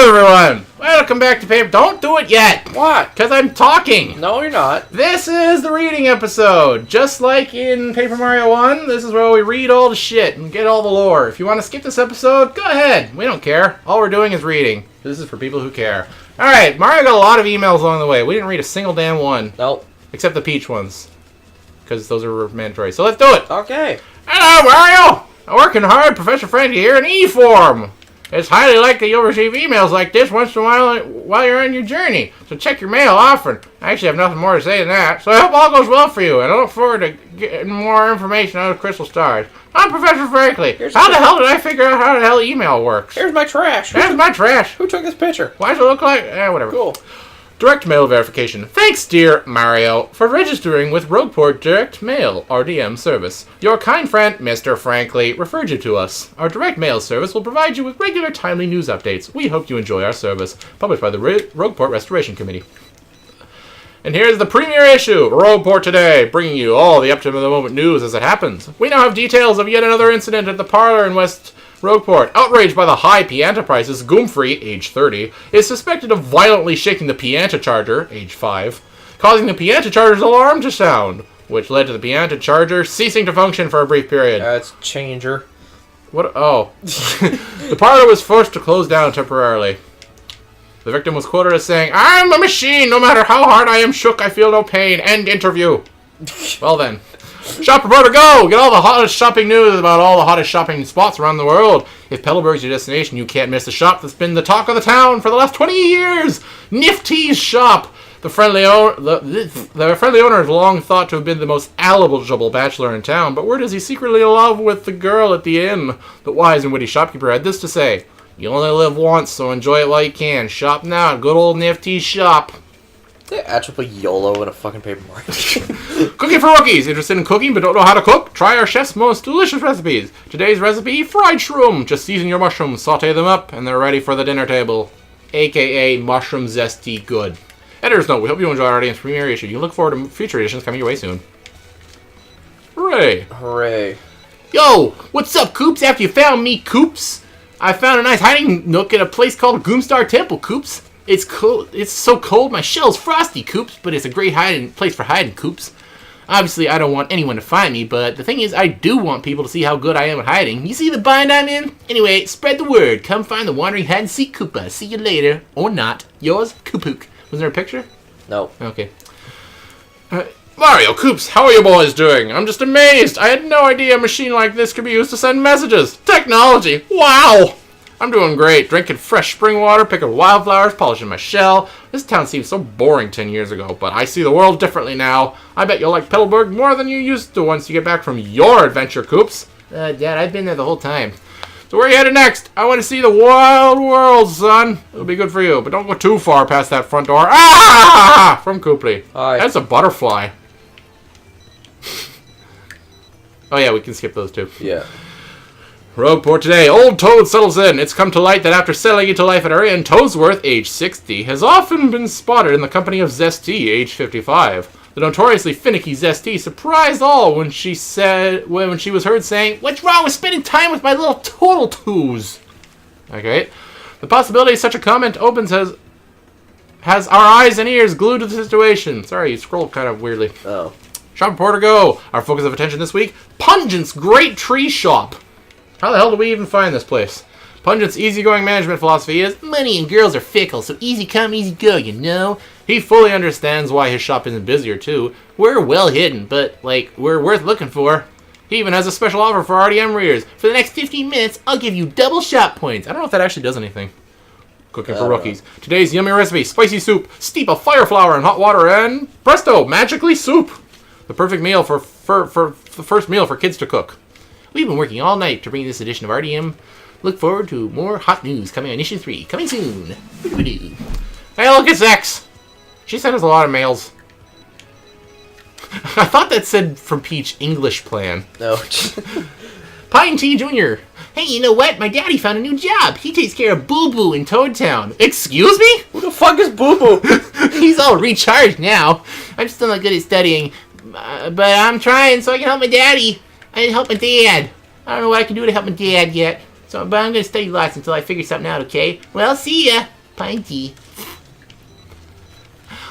Hello, everyone. Welcome back to Paper. Don't do it yet. What? Because I'm talking. No, you're not. This is the reading episode. Just like in Paper Mario 1, this is where we read all the shit and get all the lore. If you want to skip this episode, go ahead. We don't care. All we're doing is reading. This is for people who care. Alright, Mario got a lot of emails along the way. We didn't read a single damn one. Nope. Except the Peach ones. Because those are mandatory. So let's do it. Okay. Hello, Mario. I'm working hard. Professor Frankie here in E-form. It's highly likely you'll receive emails like this once in a while you're on your journey. So check your mail often. I actually have nothing more to say than that. So I hope all goes well for you, and I look forward to getting more information out of Crystal Stars. I'm Professor Franklin. How the hell did I figure out how the hell email works? Here's my trash. There's my trash. Who took this picture? Why does it look like... whatever. Cool. Direct mail verification. Thanks, dear Mario, for registering with Rogueport Direct Mail RDM service. Your kind friend, Mr. Franklin, referred you to us. Our direct mail service will provide you with regular, timely news updates. We hope you enjoy our service. Published by the Rogueport Restoration Committee. And here's the premiere issue, Rogueport Today, bringing you all the up-to-the-moment news as it happens. We now have details of yet another incident at the parlor in West Rogueport. Outraged by the high Pianta prices, Goomfree, age 30, is suspected of violently shaking the Pianta charger, age 5, causing the Pianta charger's alarm to sound, which led to the Pianta charger ceasing to function for a brief period. That's Changer. What? Oh. The parlor was forced to close down temporarily. The victim was quoted as saying, "I'm a machine. No matter how hard I am shook, I feel no pain. End interview." Well then. Shop reporter, go! Get all the hottest shopping news about all the hottest shopping spots around the world. If Petalburg's your destination, you can't miss the shop that's been the talk of the town for the last 20 years. Nifty's shop. The friendly owner is long thought to have been the most eligible bachelor in town, but word is he's secretly in love with the girl at the inn. The wise and witty shopkeeper had this to say: "You only live once, so enjoy it while you can. Shop now at good old Nifty's shop." They actually put YOLO in a fucking paper mark. Cooking for rookies. Interested in cooking but don't know how to cook? Try our chef's most delicious recipes. Today's recipe, fried shroom. Just season your mushrooms, saute them up, and they're ready for the dinner table. AKA mushroom zesty good. Editor's note, we hope you enjoy our audience premiere issue. You can look forward to future editions coming your way soon. Hooray. Hooray. Yo, what's up, Coops? After you found me, Coops, I found a nice hiding nook at a place called Goomstar Temple, Coops. It's cold. It's so cold, my shell's frosty, Coops, but it's a great place for hiding, Coops. Obviously, I don't want anyone to find me, but the thing is, I do want people to see how good I am at hiding. You see the bind I'm in? Anyway, spread the word. Come find the wandering hide-and-seek Koopa. See you later. Or not. Yours, Koopook. Was there a picture? No. Okay. Mario, Coops, how are you boys doing? I'm just amazed. I had no idea a machine like this could be used to send messages. Technology. Wow. I'm doing great, drinking fresh spring water, picking wildflowers, polishing my shell. This town seemed so boring 10 years ago, but I see the world differently now. I bet you'll like Petalburg more than you used to once you get back from your adventure, Coops. Dad, I've been there the whole time. So where are you headed next? I want to see the wild world, son. It'll be good for you, but don't go too far past that front door. Ah! From Cooply. Hi. That's a butterfly. Oh yeah, we can skip those too. Yeah. Rogueport Today. Old Toad settles in. It's come to light that after settling into life at our inn, Toadsworth, age 60, has often been spotted in the company of Zesty, age 55. The notoriously finicky Zesty surprised all when she was heard saying, "What's wrong with spending time with my little turtle toes?" Okay. The possibility of such a comment opens has our eyes and ears glued to the situation. Sorry, you scrolled kind of weirdly. Oh. Shop reporter, go. Our focus of attention this week, Pungent's Great Tree Shop. How the hell do we even find this place? Pungent's easygoing management philosophy is, money and girls are fickle, so easy come, easy go, you know? He fully understands why his shop isn't busier, too. We're well hidden, but, we're worth looking for. He even has a special offer for RDM readers. For the next 15 minutes, I'll give you double shop points. I don't know if that actually does anything. Cooking for rookies. Today's yummy recipe, spicy soup. Steep a fire flower in hot water and, presto, magically soup. The perfect meal for the first meal for kids to cook. We've been working all night to bring this edition of RDM. Look forward to more hot news coming on issue 3. Coming soon. Hey, look, it's X. She sent us a lot of mails. I thought that said from Peach English plan. No. Pine T Jr. Hey, you know what? My daddy found a new job. He takes care of Boo Boo in Toad Town. Excuse me? Who the fuck is Boo Boo? He's all recharged now. I'm still not good at studying. But I'm trying so I can help my daddy. I didn't help my dad. I don't know what I can do to help my dad yet. But I'm gonna study lots until I figure something out, okay? Well, see ya. Pinty.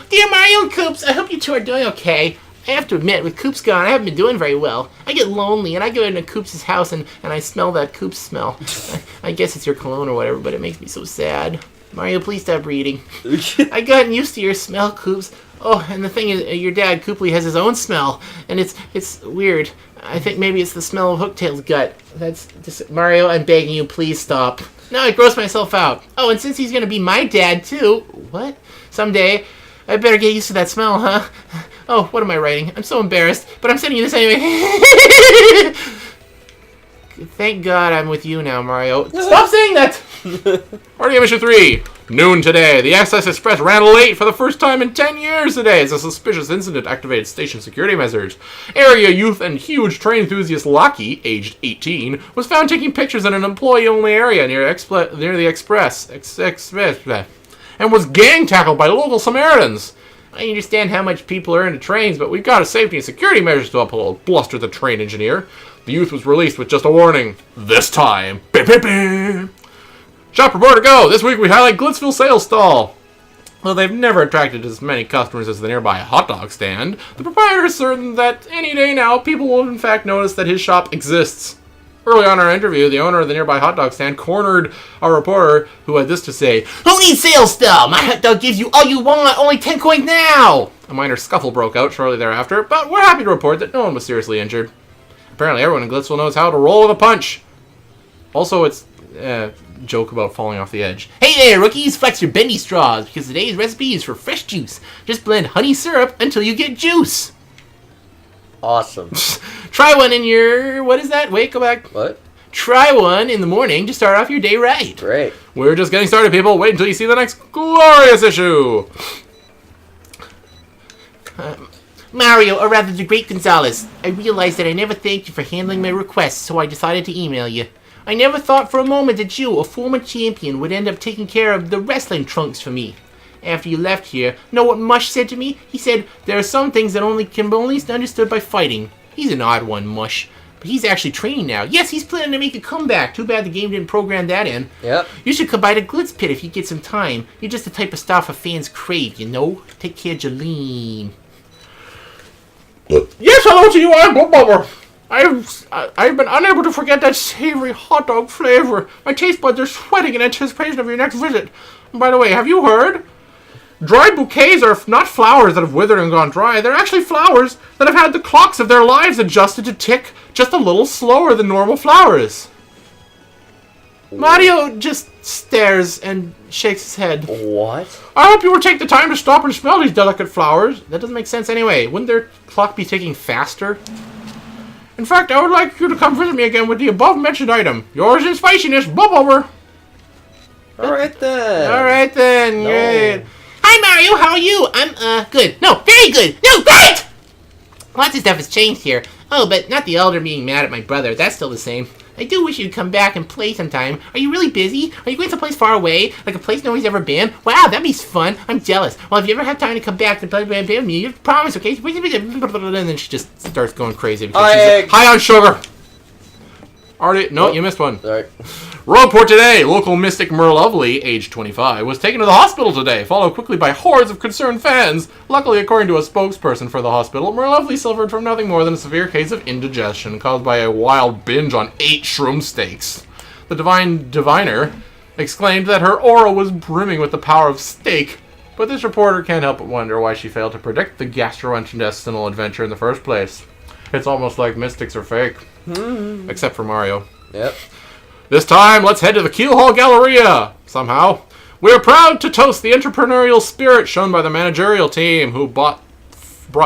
Dear Mario and Koops, I hope you two are doing okay. I have to admit, with Koops gone, I haven't been doing very well. I get lonely, and I go into Koops' house, and I smell that Koops smell. I guess it's your cologne or whatever, but it makes me so sad. Mario, please stop reading. I gotten used to your smell, Koops. Oh, and the thing is, your dad, Koopley, has his own smell, and it's weird. I think maybe it's the smell of Hooktail's gut. That's just, Mario, I'm begging you, please stop. No, I grossed myself out. Oh, and since he's gonna be my dad, too. What? Someday, I better get used to that smell, huh? Oh, what am I writing? I'm so embarrassed, but I'm sending you this anyway. Thank God I'm with you now, Mario. Stop saying that! Party Mission 3. Noon today. The Access Express ran late for the first time in 10 years today as a suspicious incident activated station security measures. Area youth and huge train enthusiast Lucky, aged 18, was found taking pictures in an employee-only area near the Express, and was gang-tackled by local Samaritans. I understand how much people are into trains, but we've got a safety and security measures to uphold, blustered the train engineer. The youth was released with just a warning. This time. Bam, bam, bam. Shop reporter, go! This week we highlight Glitzville sales stall. Though they've never attracted as many customers as the nearby hot dog stand, the proprietor is certain that any day now, people will in fact notice that his shop exists. Early on in our interview, the owner of the nearby hot dog stand cornered our reporter, who had this to say, "Who needs sales stall? My hot dog gives you all you want, only 10 coins now!" A minor scuffle broke out shortly thereafter, but we're happy to report that no one was seriously injured. Apparently everyone in Glitzville knows how to roll with a punch. Also, it's joke about falling off the edge. Hey there, rookies! Flex your bendy straws, because today's recipe is for fresh juice. Just blend honey syrup until you get juice. Awesome. Try one in your... What is that? Wait, go back. What? Try one in the morning to start off your day right. Great. We're just getting started, people. Wait until you see the next glorious issue. Mario, or rather the Great Gonzalez, I realized that I never thanked you for handling my requests, so I decided to email you. I never thought for a moment that you, a former champion, would end up taking care of the wrestling trunks for me. After you left here, know what Mush said to me? He said, there are some things that can only be understood by fighting. He's an odd one, Mush. But he's actually training now. Yes, he's planning to make a comeback. Too bad the game didn't program that in. Yep. You should come by the Glitz Pit if you get some time. You're just the type of stuff a fans crave, you know? Take care, Jolene. Yes, hello to you, I'm Bubber. I've been unable to forget that savory hot dog flavor. My taste buds are sweating in anticipation of your next visit. And by the way, have you heard? Dried bouquets are not flowers that have withered and gone dry. They're actually flowers that have had the clocks of their lives adjusted to tick just a little slower than normal flowers. Mario just stares and shakes his head. What? I hope you will take the time to stop and smell these delicate flowers. That doesn't make sense anyway. Wouldn't their clock be ticking faster? In fact, I would like you to come visit me again with the above-mentioned item. Yours in spiciness, Bubber. Alright then. Alright then, No. great. Hi Mario, how are you? I'm, good. No, very good. No, great! Lots of stuff has changed here. Oh, but not the elder being mad at my brother. That's still the same. I do wish you'd come back and play sometime. Are you really busy? Are you going someplace far away? Like a place nobody's ever been? Wow, that'd be fun. I'm jealous. Well, if you ever have time to come back to play with me, you promise, okay? And then she just starts going crazy because she's high on sugar. Already, no, you missed one. Sorry. Road report today. Local mystic Merlovely, age 25, was taken to the hospital today, followed quickly by hordes of concerned fans. Luckily, according to a spokesperson for the hospital, Merlovely suffered from nothing more than a severe case of indigestion caused by a wild binge on 8 shroom steaks. The diviner exclaimed that her aura was brimming with the power of steak, but this reporter can't help but wonder why she failed to predict the gastrointestinal adventure in the first place. It's almost like mystics are fake. Except for Mario. Yep. This time, let's head to the Keelhall Galleria, somehow. We're proud to toast the entrepreneurial spirit shown by the managerial team who brought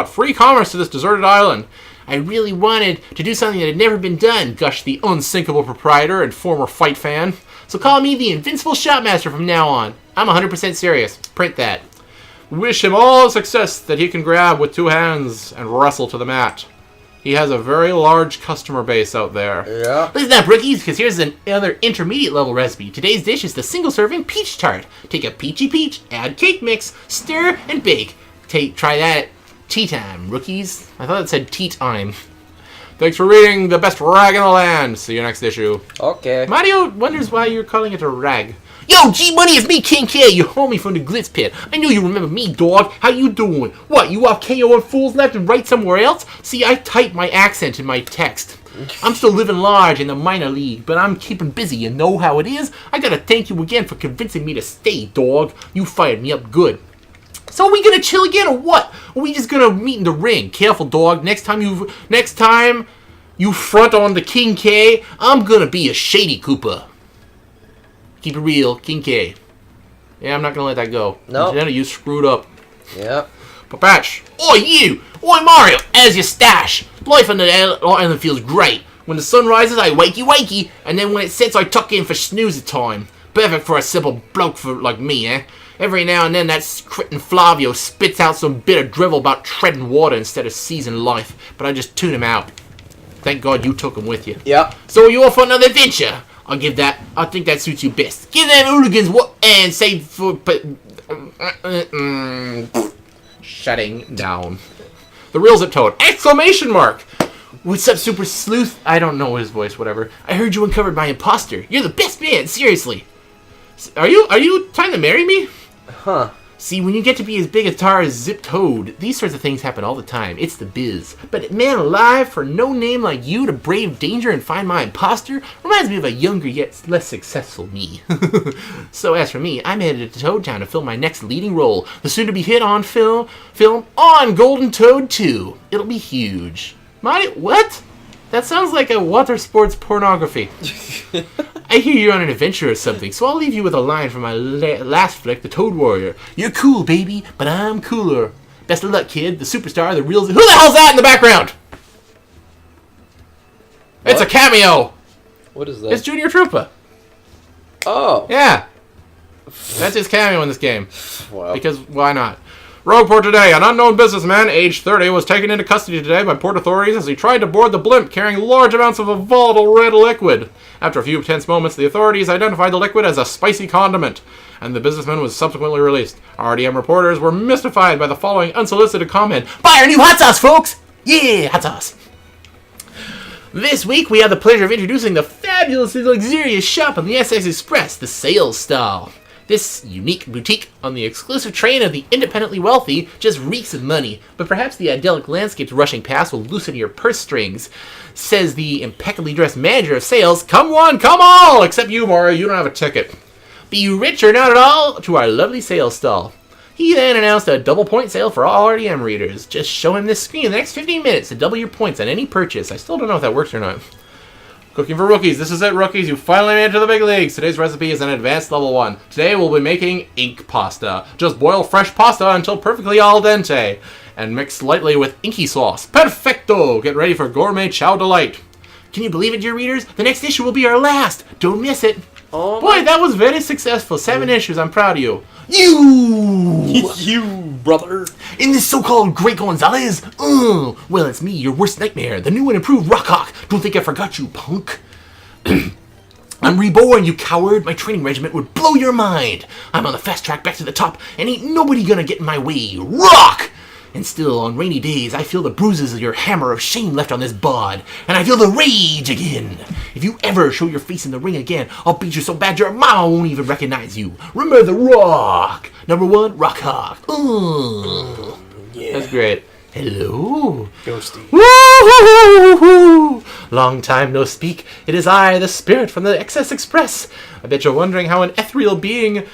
free commerce to this deserted island. I really wanted to do something that had never been done, gushed the unsinkable proprietor and former fight fan. So call me the Invincible Shopmaster from now on. I'm 100% serious. Print that. Wish him all the success that he can grab with 2 hands and wrestle to the mat. He has a very large customer base out there. Yeah. Listen up, rookies, because here's another intermediate level recipe. Today's dish is the single-serving peach tart. Take a peachy peach, add cake mix, stir, and bake. Try that at tea time, rookies. I thought it said tea time. Thanks for reading The Best Rag in the Land. See you next issue. Okay. Mario wonders why you're calling it a rag. Yo, G-Money, it's me, King K, your homie from the Glitz Pit. I know you remember me, dog. How you doing? What, you off KOing fools left and right somewhere else? See, I typed my accent in my text. I'm still living large in the minor league, but I'm keeping busy. You know how it is? I gotta thank you again for convincing me to stay, dog. You fired me up good. So are we gonna chill again or what? Or are we just gonna meet in the ring? Careful, dog. Next time you front on the King K, I'm gonna be a shady Koopa. Keep it real, King K. Yeah, I'm not gonna let that go. No. You screwed up. Yep. Papatch. Oi, you! Oi, Mario! As your stash! Life on the island feels great. When the sun rises, I wakey, and then when it sets, I tuck in for snooze time. Perfect for a simple bloke like me, eh? Every now and then, that critin' Flavio spits out some bit of drivel about treading water instead of seizing life, but I just tune him out. Thank God you took him with you. Yep. So are you off on another adventure? I think that suits you best. Give them hooligans what and say for shutting down. The real Zip Toad! Exclamation mark! What's up, Super Sleuth? I don't know his voice, whatever. I heard you uncovered my imposter. You're the best man, seriously. Are you trying to marry me? Huh. See, when you get to be as big a tar as Zip Toad, these sorts of things happen all the time. It's the biz. But man alive, for no name like you to brave danger and find my imposter reminds me of a younger yet less successful me. So as for me, I'm headed to Toad Town to film my next leading role, the soon-to-be hit-on film on Golden Toad 2. It'll be huge. What? That sounds like a water sports pornography. I hear you're on an adventure or something, so I'll leave you with a line from my last flick, The Toad Warrior. You're cool, baby, but I'm cooler. Best of luck, kid. The superstar, the real... Who the hell's that in the background? What? It's a cameo. What is that? It's Junior Troopa. Oh. Yeah. That's his cameo in this game. Wow. Because why not? Rogue Port today. An unknown businessman, age 30, was taken into custody today by port authorities as he tried to board the blimp carrying large amounts of a volatile red liquid. After a few tense moments, the authorities identified the liquid as a spicy condiment, and the businessman was subsequently released. RDM reporters were mystified by the following unsolicited comment. Buy our new hot sauce, folks! Yeah, hot sauce! This week, we have the pleasure of introducing the fabulously luxurious shop on the SS Express, the Sales Stall. This unique boutique on the exclusive train of the independently wealthy just reeks of money, but perhaps the idyllic landscapes rushing past will loosen your purse strings. Says the impeccably dressed manager of sales, come one, come all, except you, Mario, you don't have a ticket. Be you rich or not at all, to our lovely sales stall. He then announced a double point sale for all RDM readers. Just show him this screen in the next 15 minutes to double your points on any purchase. I still don't know if that works or not. Cooking for rookies. This is it, rookies. You finally made it to the big leagues. Today's recipe is an advanced level 1. Today we'll be making ink pasta. Just boil fresh pasta until perfectly al dente and mix lightly with inky sauce. Perfecto! Get ready for gourmet chow delight. Can you believe it, dear readers? The next issue will be our last. Don't miss it. Oh, boy, that was very successful. 7 issues. I'm proud of you. You, brother. In this so-called Great Gonzalez? Well, it's me, your worst nightmare, the new and improved Rockhawk. Don't think I forgot you, punk. I'm reborn, you coward. My training regiment would blow your mind. I'm on the fast track back to the top, and ain't nobody gonna get in my way. Rock! And still, on rainy days, I feel the bruises of your hammer of shame left on this bod, and I feel the rage again. If you ever show your face in the ring again, I'll beat you so bad your mama won't even recognize you. Remember the Rock! Number 1, Rock Hawk. Yeah. That's great. Hello. Ghosty. Woo-hoo-hoo-hoo. Long time no speak. It is I, the spirit from the XS Express. I bet you're wondering how an ethereal being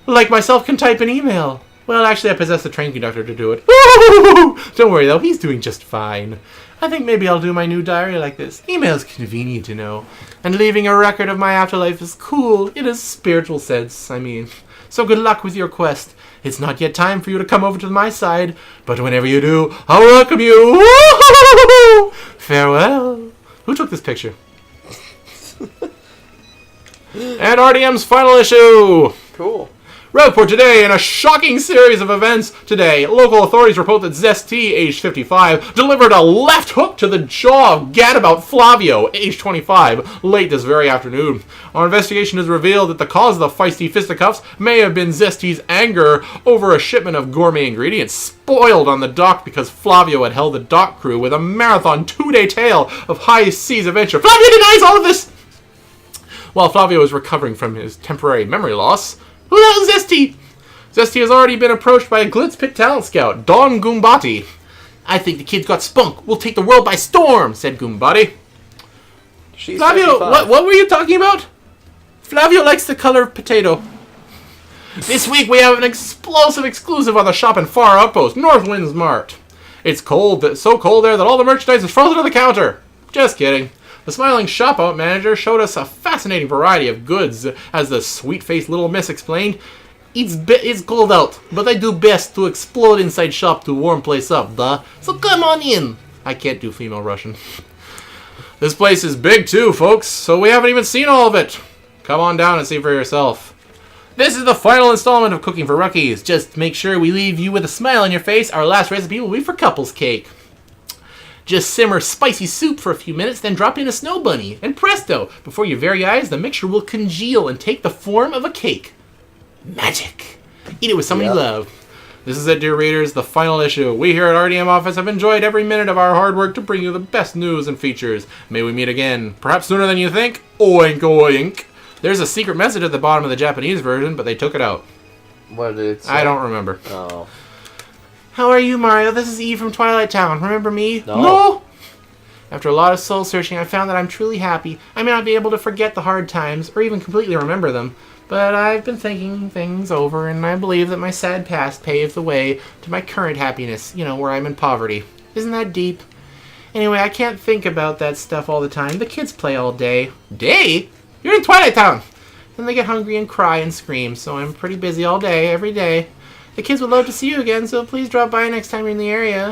like myself can type an email. Well, actually, I possess the train conductor to do it. Woo-hoo-hoo-hoo. Don't worry, though. He's doing just fine. I think maybe I'll do my new diary like this. Email's convenient to know. And leaving a record of my afterlife is cool in a spiritual sense, I mean. So good luck with your quest. It's not yet time for you to come over to my side, but whenever you do, I'll welcome you. Woo-hoo-hoo-hoo. Farewell. Who took this picture? And RDM's final issue. Cool. Report today, in a shocking series of events today, local authorities report that Zesty, age 55, delivered a left hook to the jaw of gadabout Flavio, age 25, late this very afternoon. Our investigation has revealed that the cause of the feisty fisticuffs may have been Zesty's anger over a shipment of gourmet ingredients spoiled on the dock because Flavio had held the dock crew with a marathon 2-day tale of high seas adventure. Flavio denies all of this! While Flavio is recovering from his temporary memory loss, who the hell is Zesty? Zesty has already been approached by a Glitz Pit talent scout, Don Goombati. I think the kid's got spunk. We'll take the world by storm, said Goombati. Flavio, what were you talking about? Flavio likes the color of potato. This week we have an explosive exclusive on the shop and far outpost, Northwind's Mart. It's cold, so cold there that all the merchandise is frozen to the counter. Just kidding. The smiling shop-out manager showed us a fascinating variety of goods, as the sweet-faced little miss explained. It's cold out, but I do best to explode inside shop to warm place up, duh. So come on in. I can't do female Russian. This place is big too, folks, so we haven't even seen all of it. Come on down and see for yourself. This is the final installment of Cooking for Rookies. Just make sure we leave you with a smile on your face. Our last recipe will be for couples cake. Just simmer spicy soup for a few minutes, then drop in a snow bunny, and presto! Before your very eyes, the mixture will congeal and take the form of a cake. Magic! Eat it with someone you love. This is it, dear readers, the final issue. We here at RDM Office have enjoyed every minute of our hard work to bring you the best news and features. May we meet again, perhaps sooner than you think. Oink oink! There's a secret message at the bottom of the Japanese version, but they took it out. What did it say? I don't remember. Oh. How are you, Mario? This is Eve from Twilight Town. Remember me? No. After a lot of soul searching, I found that I'm truly happy. I may not be able to forget the hard times, or even completely remember them, but I've been thinking things over, and I believe that my sad past paved the way to my current happiness, where I'm in poverty. Isn't that deep? Anyway, I can't think about that stuff all the time. The kids play all day. Day? You're in Twilight Town! Then they get hungry and cry and scream, so I'm pretty busy all day, every day. The kids would love to see you again, so please drop by next time you're in the area.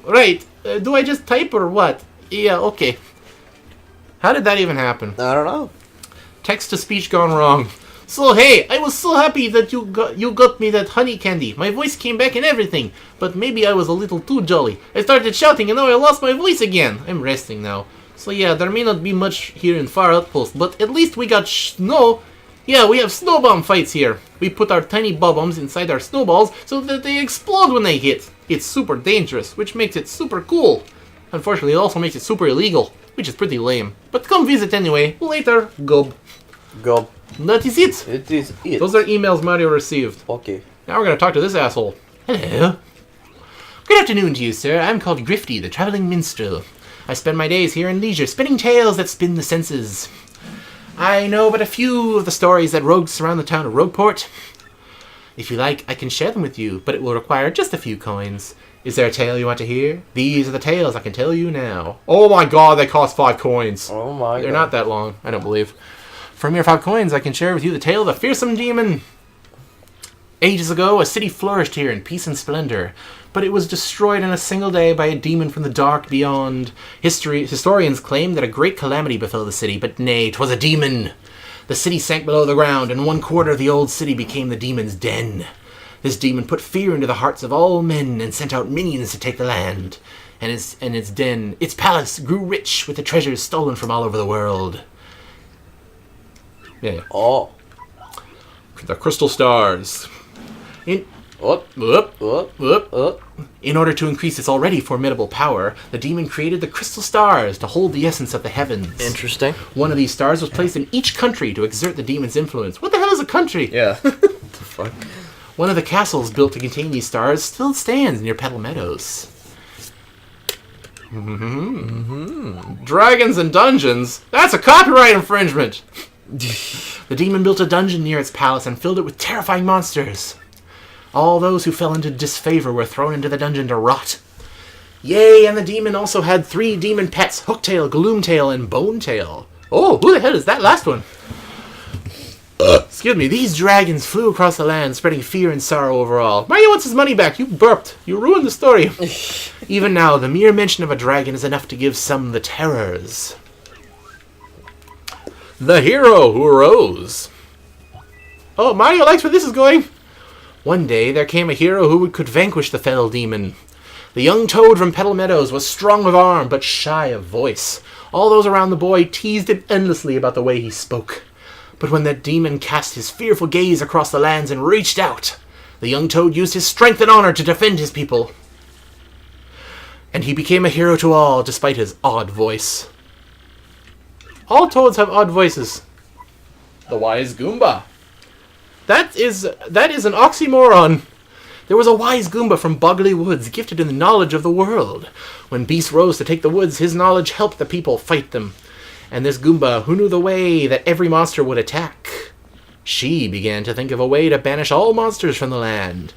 Right. Do I just type or what? Yeah, okay. How did that even happen? I don't know. Text-to-speech gone wrong. So, hey, I was so happy that you got me that honey candy. My voice came back and everything. But maybe I was a little too jolly. I started shouting and now I lost my voice again. I'm resting now. So yeah, there may not be much here in Far Outpost, but at least we got snow. Yeah, we have snow bomb fights here. We put our tiny bob-bombs inside our snowballs so that they explode when they hit. It's super dangerous, which makes it super cool. Unfortunately, it also makes it super illegal, which is pretty lame. But come visit anyway. Later, gob. Gob. That is it. It is it. Those are emails Mario received. Okay. Now we're going to talk to this asshole. Hello. Good afternoon to you, sir. I'm called Grifty, the traveling minstrel. I spend my days here in leisure, spinning tales that spin the senses. I know but a few of the stories that rogues surround the town of Rogueport. If you like, I can share them with you, but it will require just a few coins. Is there a tale you want to hear? These are the tales I can tell you now. Oh my god, they cost 5 coins. Oh my god. They're not that long, I don't believe. For a mere 5 coins, I can share with you the tale of a fearsome demon. Ages ago, a city flourished here in peace and splendor, but it was destroyed in a single day by a demon from the dark beyond. Historians claim that a great calamity befell the city, but nay, 'twas a demon. The city sank below the ground, and 1/4 of the old city became the demon's den. This demon put fear into the hearts of all men and sent out minions to take the land. And its palace grew rich with the treasures stolen from all over the world. Yeah. Oh. The crystal stars. In order to increase its already formidable power, the demon created the crystal stars to hold the essence of the heavens. Interesting. One of these stars was placed in each country to exert the demon's influence. What the hell is a country? Yeah. What the fuck? One of the castles built to contain these stars still stands near Petal Meadows. Dragons and dungeons? That's a copyright infringement! The demon built a dungeon near its palace and filled it with terrifying monsters. All those who fell into disfavor were thrown into the dungeon to rot. Yay, and the demon also had 3 demon pets, Hooktail, Gloomtail, and Bonetail. Oh, who the hell is that last one? Excuse me, these dragons flew across the land, spreading fear and sorrow over all. Mario wants his money back. You burped. You ruined the story. Even now, the mere mention of a dragon is enough to give some the terrors. The Hero Who Arose. Oh, Mario likes where this is going. One day, there came a hero who could vanquish the fell demon. The young toad from Petal Meadows was strong of arm, but shy of voice. All those around the boy teased him endlessly about the way he spoke. But when that demon cast his fearful gaze across the lands and reached out, the young toad used his strength and honor to defend his people. And he became a hero to all, despite his odd voice. All toads have odd voices. The wise Goomba. That is an oxymoron. There was a wise Goomba from Boogaloo Woods, gifted in the knowledge of the world. When beasts rose to take the woods, his knowledge helped the people fight them. And this Goomba, who knew the way that every monster would attack, she began to think of a way to banish all monsters from the land.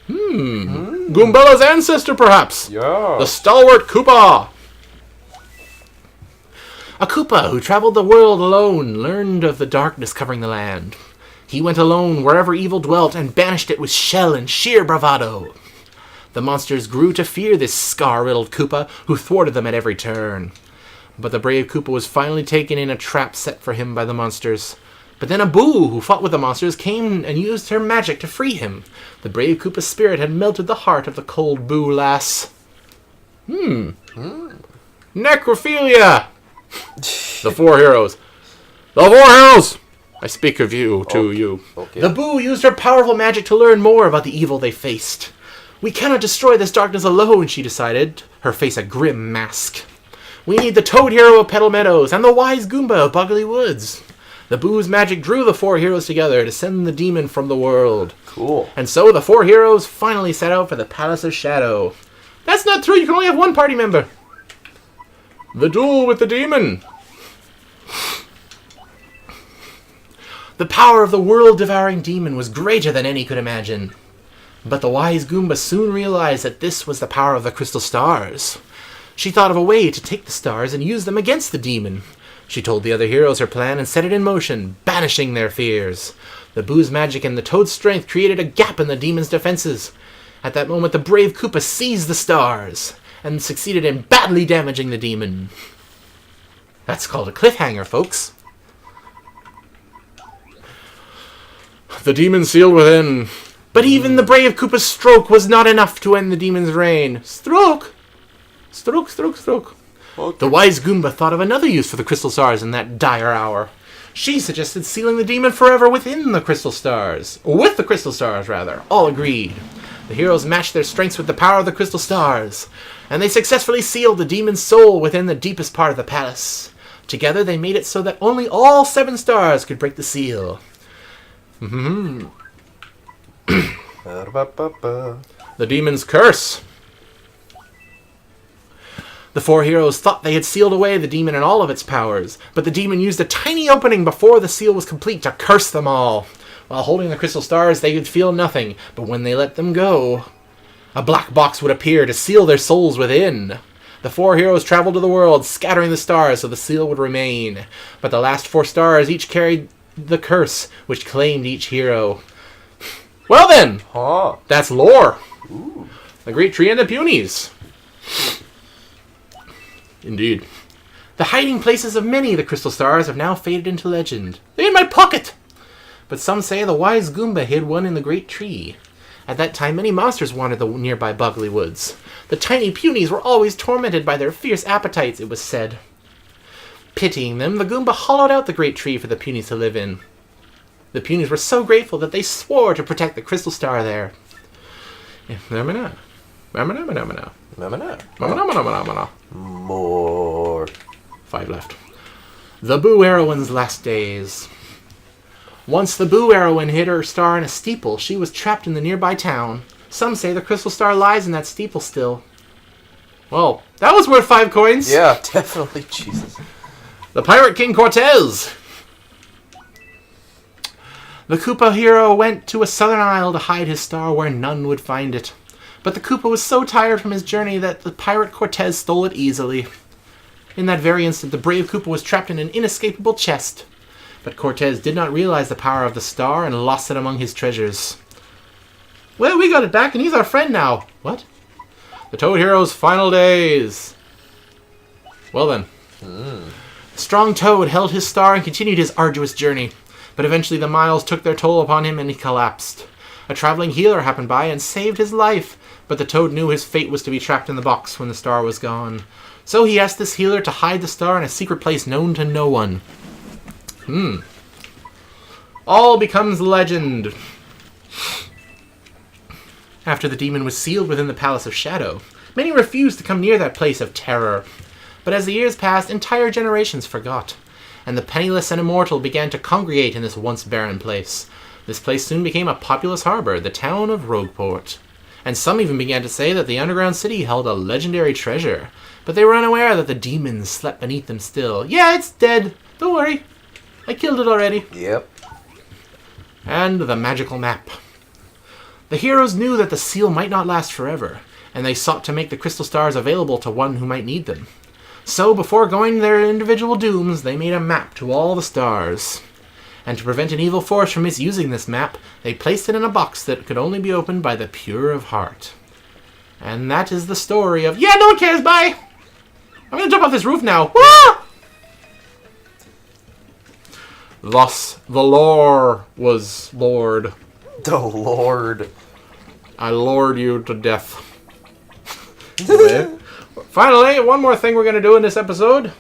Goombella's ancestor, perhaps. Yeah. The stalwart Koopa. A Koopa who traveled the world alone learned of the darkness covering the land. He went alone wherever evil dwelt and banished it with shell and sheer bravado. The monsters grew to fear this scar-riddled Koopa who thwarted them at every turn. But the brave Koopa was finally taken in a trap set for him by the monsters. But then a Boo, who fought with the monsters, came and used her magic to free him. The brave Koopa's spirit had melted the heart of the cold Boo lass. Necrophilia! The four heroes. The four heroes! I speak of you, to you. Okay. The Boo used her powerful magic to learn more about the evil they faced. We cannot destroy this darkness alone, she decided, her face a grim mask. We need the Toad Hero of Petal Meadows and the Wise Goomba of Boogaloo Woods. The Boo's magic drew the four heroes together to send the demon from the world. Cool. And so the four heroes finally set out for the Palace of Shadow. That's not true, you can only have one party member. The duel with the demon. The power of the world-devouring demon was greater than any could imagine. But the wise Goomba soon realized that this was the power of the crystal stars. She thought of a way to take the stars and use them against the demon. She told the other heroes her plan and set it in motion, banishing their fears. The Boo's magic and the Toad's strength created a gap in the demon's defenses. At that moment, the brave Koopa seized the stars and succeeded in badly damaging the demon. That's called a cliffhanger, folks. The demon sealed within. But even the brave Koopa's stroke was not enough to end the demon's reign. Stroke! Stroke, stroke, stroke. Okay. The wise Goomba thought of another use for the crystal stars in that dire hour. She suggested sealing the demon forever within the crystal stars. With the crystal stars, rather. All agreed. The heroes matched their strengths with the power of the crystal stars, and they successfully sealed the demon's soul within the deepest part of the palace. Together they made it so that only all 7 stars could break the seal. The demon's curse. The 4 heroes thought they had sealed away the demon and all of its powers, but the demon used a tiny opening before the seal was complete to curse them all. While holding the crystal stars, they could feel nothing, but when they let them go, a black box would appear to seal their souls within. The 4 heroes traveled to the world, scattering the stars so the seal would remain. But the last 4 stars each carried the curse, which claimed each hero. Well then, that's lore. Ooh. The Great Tree and the Punies. Indeed. The hiding places of many of the crystal stars have now faded into legend. They're in my pocket! But some say the wise Goomba hid one in the Great Tree. At that time, many monsters wandered the nearby Boogaloo Woods. The tiny Punies were always tormented by their fierce appetites, it was said. Pitying them, the Goomba hollowed out the Great Tree for the Punies to live in. The Punies were so grateful that they swore to protect the crystal star there. More. 5 left. The Boo Heroine's last days. Once the Boo Heroine hid her star in a steeple, she was trapped in the nearby town. Some say the crystal star lies in that steeple still. Well, that was worth 5 coins. Yeah, definitely. Jesus. The Pirate King Cortez. The Koopa hero went to a southern isle to hide his star where none would find it. But the Koopa was so tired from his journey that the pirate Cortez stole it easily. In that very instant, the brave Koopa was trapped in an inescapable chest. But Cortez did not realize the power of the star and lost it among his treasures. Well, we got it back and he's our friend now. What? The Toad Hero's final days. Well then. Strong Toad held his star and continued his arduous journey, but eventually the miles took their toll upon him and he collapsed. A traveling healer happened by and saved his life, but the Toad knew his fate was to be trapped in the box when the star was gone. So he asked this healer to hide the star in a secret place known to no one. All becomes legend. After the demon was sealed within the Palace of Shadow, many refused to come near that place of terror. But as the years passed, entire generations forgot, and the penniless and immortal began to congregate in this once barren place. This place soon became a populous harbor, the town of Rogueport. And some even began to say that the underground city held a legendary treasure, but they were unaware that the demons slept beneath them still. Yeah, it's dead. Don't worry. I killed it already. Yep. And the magical map. The heroes knew that the seal might not last forever, and they sought to make the crystal stars available to one who might need them. So, before going their individual dooms, they made a map to all the stars. And to prevent an evil force from misusing this map, they placed it in a box that could only be opened by the pure of heart. And that is the story of... Yeah, no one cares, bye! I'm gonna jump off this roof now. Ah! Thus, the lore was Lord. Oh, Lord. I lured you to death. Finally, one more thing we're going to do in this episode.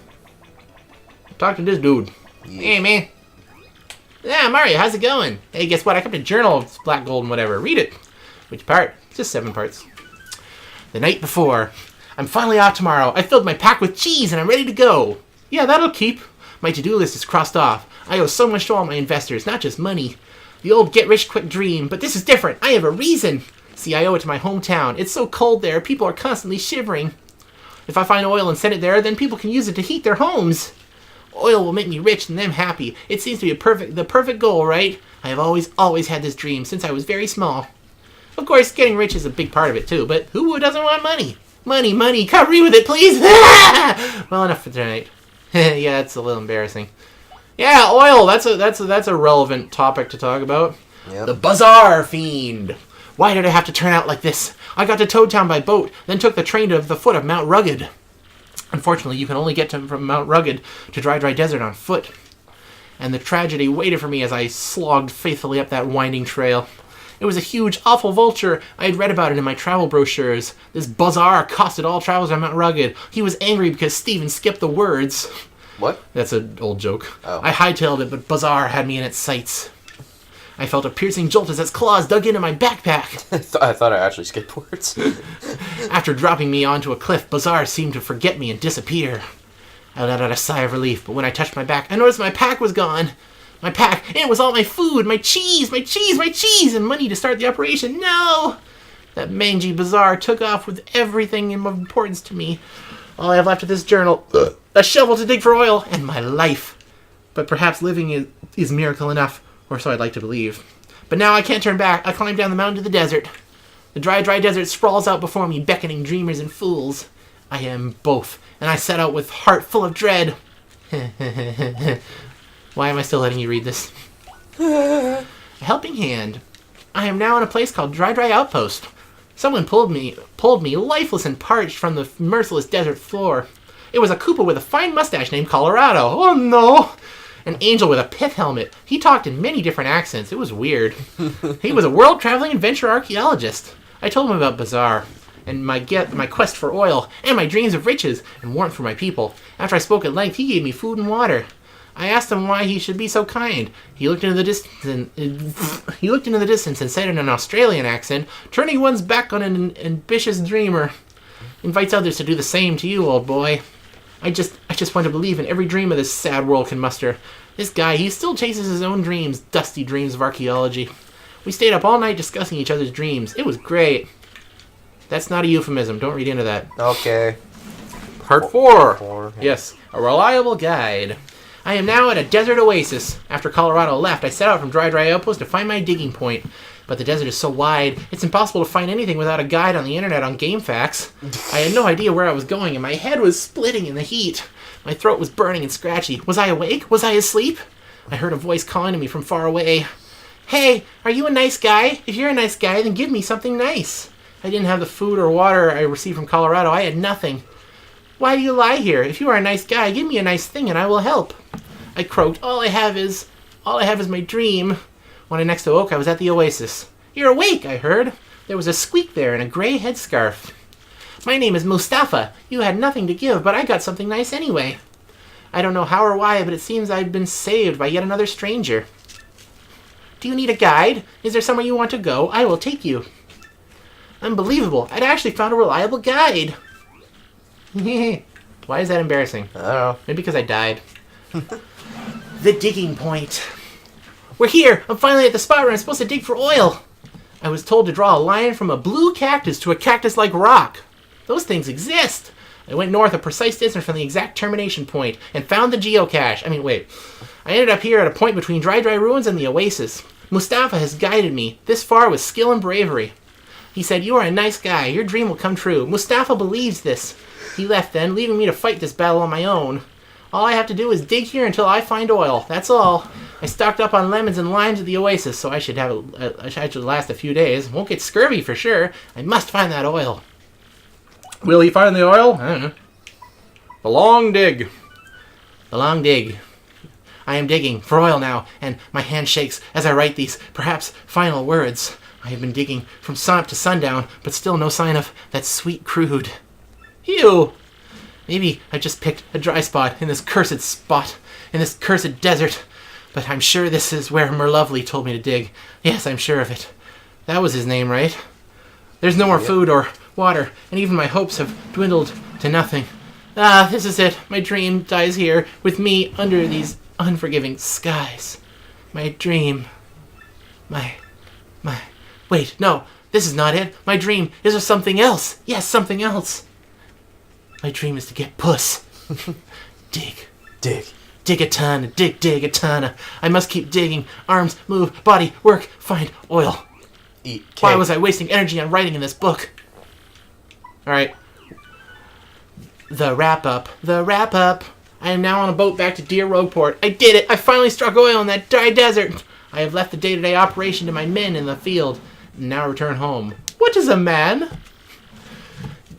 Talk to this dude. Yeah. Hey, man. Yeah, Mario, how's it going? Hey, guess what? I kept a journal of black gold and whatever. Read it. Which part? Just 7 parts. The night before. I'm finally off tomorrow. I filled my pack with cheese and I'm ready to go. Yeah, that'll keep. My to-do list is crossed off. I owe so much to all my investors, not just money. The old get-rich-quick dream, but this is different. I have a reason. See, I owe it to my hometown. It's so cold there, people are constantly shivering. If I find oil and send it there, then people can use it to heat their homes. Oil will make me rich and them happy. It seems to be the perfect goal, right? I have always had this dream since I was very small. Of course, getting rich is a big part of it too, but who doesn't want money? Money, come read with it, please! Well, enough for tonight. Yeah, it's a little embarrassing. Yeah, oil, that's a relevant topic to talk about. Yep. The Bazaar Fiend. Why did I have to turn out like this? I got to Toad Town by boat, then took the train to the foot of Mount Rugged. Unfortunately, you can only get from Mount Rugged to Dry Desert on foot. And the tragedy waited for me as I slogged faithfully up that winding trail. It was a huge, awful vulture. I had read about it in my travel brochures. This Bazaar accosted all travelers on Mount Rugged. He was angry because Steven skipped the words. What? That's an old joke. Oh. I hightailed it, but Bazaar had me in its sights. I felt a piercing jolt as its claws dug into my backpack. I thought I actually skipped words. After dropping me onto a cliff, Bazaar seemed to forget me and disappear. I let out a sigh of relief, but when I touched my back, I noticed my pack was gone. My pack, and it was all my food, my cheese, and money to start the operation. No! That mangy Bazaar took off with everything of importance to me. All I have left of this journal, a shovel to dig for oil, and my life. But perhaps living is miracle enough, or so I'd like to believe. But now I can't turn back. I climb down the mountain to the desert. The dry desert sprawls out before me, beckoning dreamers and fools. I am both, and I set out with heart full of dread. Why am I still letting you read this? A helping hand. I am now in a place called Dry Outpost. Someone pulled me lifeless and parched from the merciless desert floor. It was a Koopa with a fine mustache named Colorado. Oh no! An angel with a pith helmet. He talked in many different accents. It was weird. He was a world-traveling adventure archaeologist. I told him about Bazaar, and my quest for oil, and my dreams of riches, and warmth for my people. After I spoke at length, he gave me food and water. I asked him why he should be so kind. He looked into the distance and said in an Australian accent, turning one's back on an ambitious dreamer invites others to do the same to you, old boy. I just want to believe in every dream of this sad world can muster. This guy, he still chases his own dreams, dusty dreams of archaeology. We stayed up all night discussing each other's dreams. It was great. That's not a euphemism. Don't read into that. Okay. Part 4. 4. Yes, a reliable guide. I am now at a desert oasis. After Colorado left, I set out from Dry Outpost to find my digging point. But the desert is so wide, it's impossible to find anything without a guide on the internet on GameFAQs. I had no idea where I was going, and my head was splitting in the heat. My throat was burning and scratchy. Was I awake? Was I asleep? I heard a voice calling to me from far away. Hey, are you a nice guy? If you're a nice guy, then give me something nice. I didn't have the food or water I received from Colorado. I had nothing. Why do you lie here? If you are a nice guy, give me a nice thing and I will help. I croaked, all I have is my dream. When I next awoke, I was at the oasis. You're awake, I heard. There was a squeak there and a gray headscarf. My name is Mustafa. You had nothing to give, but I got something nice anyway. I don't know how or why, but it seems I've been saved by yet another stranger. Do you need a guide? Is there somewhere you want to go? I will take you. Unbelievable. I'd actually found a reliable guide. Why is that embarrassing? I don't know. Maybe because I died. The digging point. We're here. I'm finally at the spot where I'm supposed to dig for oil. I was told to draw a line from a blue cactus to a cactus-like rock. Those things exist. I went north a precise distance from the exact termination point and found the geocache. I ended up here at a point between dry ruins and the oasis. Mustafa has guided me this far with skill and bravery. He said, you are a nice guy. Your dream will come true. Mustafa believes this. He left then, leaving me to fight this battle on my own. All I have to do is dig here until I find oil. That's all. I stocked up on lemons and limes at the oasis, so I should last a few days. Won't get scurvy for sure. I must find that oil. Will he find the oil? I don't know. The long dig. The long dig. I am digging for oil now, and my hand shakes as I write these, perhaps, final words. I have been digging from sunup to sundown, but still no sign of that sweet crude. Ew! Maybe I just picked a dry spot, in this cursed desert. But I'm sure this is where Merlovely told me to dig. Yes, I'm sure of it. That was his name, right? There's no more food or water, and even my hopes have dwindled to nothing. Ah, this is it. My dream dies here, with me under these unforgiving skies. My dream. Wait, no, this is not it. My dream is of something else. Yes, something else. My dream is to get puss. Dig. Dig. Dig a ton, dig a ton. I must keep digging. Arms, move, body, work, find oil. Eat cake. Why was I wasting energy on writing in this book? Alright. The wrap-up. I am now on a boat back to Deer Rogueport. I did it! I finally struck oil in that dry desert! I have left the day-to-day operation to my men in the field, and now return home. What is a man?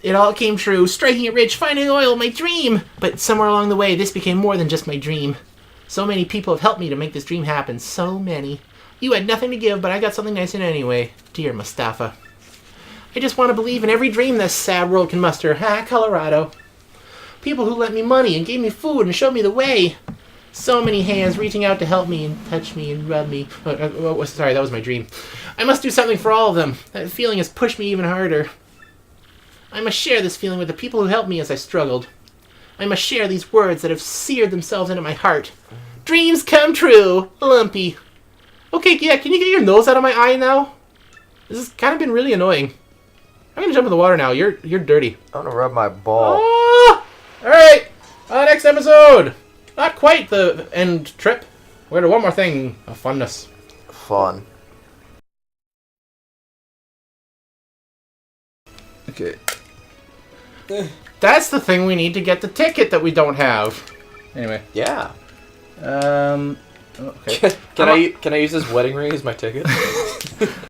It all came true. Striking it rich, finding oil, my dream! But somewhere along the way, this became more than just my dream. So many people have helped me to make this dream happen. So many. You had nothing to give, but I got something nice in anyway. Dear Mustafa. I just want to believe in every dream this sad world can muster. Ha, Colorado. People who lent me money and gave me food and showed me the way. So many hands reaching out to help me and touch me and rub me. Sorry, that was my dream. I must do something for all of them. That feeling has pushed me even harder. I must share this feeling with the people who helped me as I struggled. I must share these words that have seared themselves into my heart. Dreams come true, Lumpy. Okay, yeah, can you get your nose out of my eye now? This has kind of been really annoying. I'm gonna jump in the water now. You're dirty. I'm gonna rub my ball. Ah! Alright, next episode. Not quite the end trip. We're gonna do one more thing of funness. Fun. Okay. That's the thing we need to get the ticket that we don't have. Anyway. Yeah. Okay. Can I use this wedding ring as my ticket?